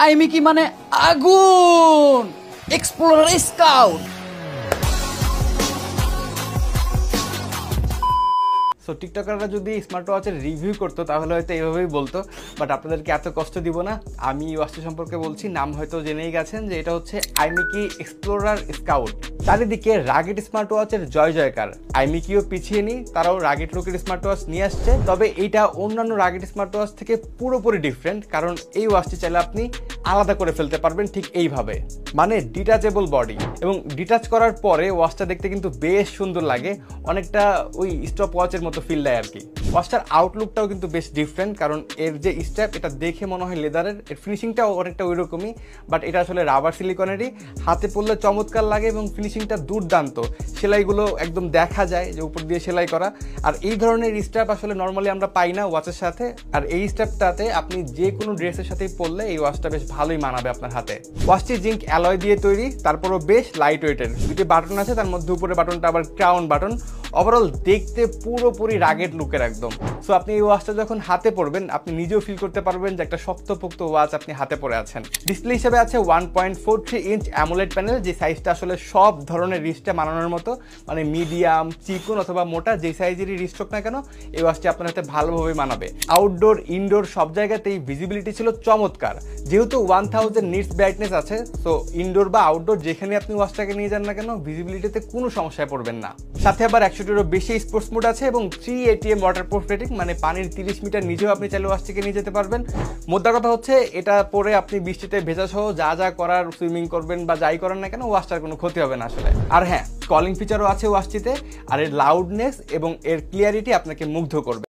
আইমিকি মানে আগুন, explorer scout. So টিকটকাররা যদি স্মার্ট ওয়াচের রিভিউ করতো তাহলে হয়তো এইভাবেই বলতো, বাট আপনাদেরকে এত কষ্ট দিব না। আমি এই ওয়াচটি সম্পর্কে বলছি, নাম হয়তো জেনেই গেছেন যে এটা হচ্ছে আইমিকি এক্সপ্লোরার স্কাউট। চারিদিকে রাগেট স্মার্ট ওয়াচের জয় জয়কার। আইমিকিও পিছিয়ে নেই, তারাও রাগেট লোকের স্মার্ট ওয়াচ নিয়ে আসছে। তবে এইটা অন্যান্য রাগেট স্মার্ট ওয়াচ থেকে পুরোপুরি ডিফারেন্ট, কারণ এই ওয়াচটি চাইলে আপনি আলাদা করে ফেলতে পারবেন ঠিক এইভাবে, মানে ডিটাচেবল বডি। এবং ডিটাচ করার পরে ওয়াচটা দেখতে কিন্তু বেশ সুন্দর লাগে, অনেকটা ওই স্টপ ওয়াচের মতো ফিল দেয় আর কি। ওয়াচটার আউটলুকটাও কিন্তু বেশ ডিফারেন্ট, কারণ এর যে স্ট্র্যাপ এটা দেখে মনে হয় লেদারের, এর ফিনিশিংটাও অনেকটা ওই রকমই, বাট এটা আসলে রাবার সিলিকনেরই। হাতে পরলে চমৎকার লাগে এবং ফিনিশিংটা দুর্দান্ত। সেলাইগুলো একদম দেখা যায় যে উপর দিয়ে সেলাই করা। আর এই ধরনের স্ট্র্যাপ আসলে নর্মালি আমরা পাই না ওয়াচের সাথে। আর এই স্ট্র্যাপটাতে আপনি যে কোনো ড্রেসের সাথেই পরলে এই ওয়াচটা বেশ ভালোই মানাবে আপনার হাতে। ওয়াচটি জিঙ্ক অ্যালয় দিয়ে তৈরি, তারপরও বেশ লাইট ওয়েটের। দুটি বাটন আছে, তার মধ্যে উপরে বাটনটা আবার ক্রাউন বাটন। ওভারঅল দেখতে পুরোপুরি রাগেট লুকের একদম। সো আপনি এই ওয়াচটা যখন হাতে পরবেন আপনি নিজেও ফিল করতে পারবেন যে একটা শক্তপোক্ত ওয়াচ আপনি হাতে পরে আছেন। ডিসপ্লে হিসেবে আছে 1.43 ইঞ্চ অ্যামোলেড প্যানেল, যে সাইজটা আসলে সব ধরনের রিস্টে মানানোর মতো, মানে মিডিয়াম, চিকন অথবা মোটা যে সাইজেরই রিস্ট হোক না কেন এই ওয়াচটি আপনার হাতে ভালোভাবে মানাবে। আউটডোর ইনডোর সব জায়গাতেই ভিজিবিলিটি ছিল চমৎকার। যেহেতু 1000 নিটস ব্রাইটনেস আছে, সো ইনডোর বা আউটডোর যেখানে আপনি ওয়াচটাকে নিয়ে যান না কেন ভিজিবিলিটিতে কোনো সমস্যায় পড়বেন না। সাথে আবার 100টিরও বেশি স্পোর্টস মোড আছে এবং 3 ATM ওয়াটারপ্রুফ রেটিং, মানে পানির 30 মিটার নিচেও আপনি চাইলে ওয়াচটিকে নিয়ে যেতে পারবেন। মোদ্দা কথা হচ্ছে এটা পরে আপনি বৃষ্টিতে ভেজা সহ যা যা করার, সুইমিং করবেন বা যাই করেন না কেন ওয়াচটার কোনো ক্ষতি হবে না আসলে। আর হ্যাঁ, কলিং ফিচারও আছে ওয়াচটিতে, আর এর লাউডনেস এবং এর ক্লিয়ারিটি আপনাকে মুগ্ধ করবে।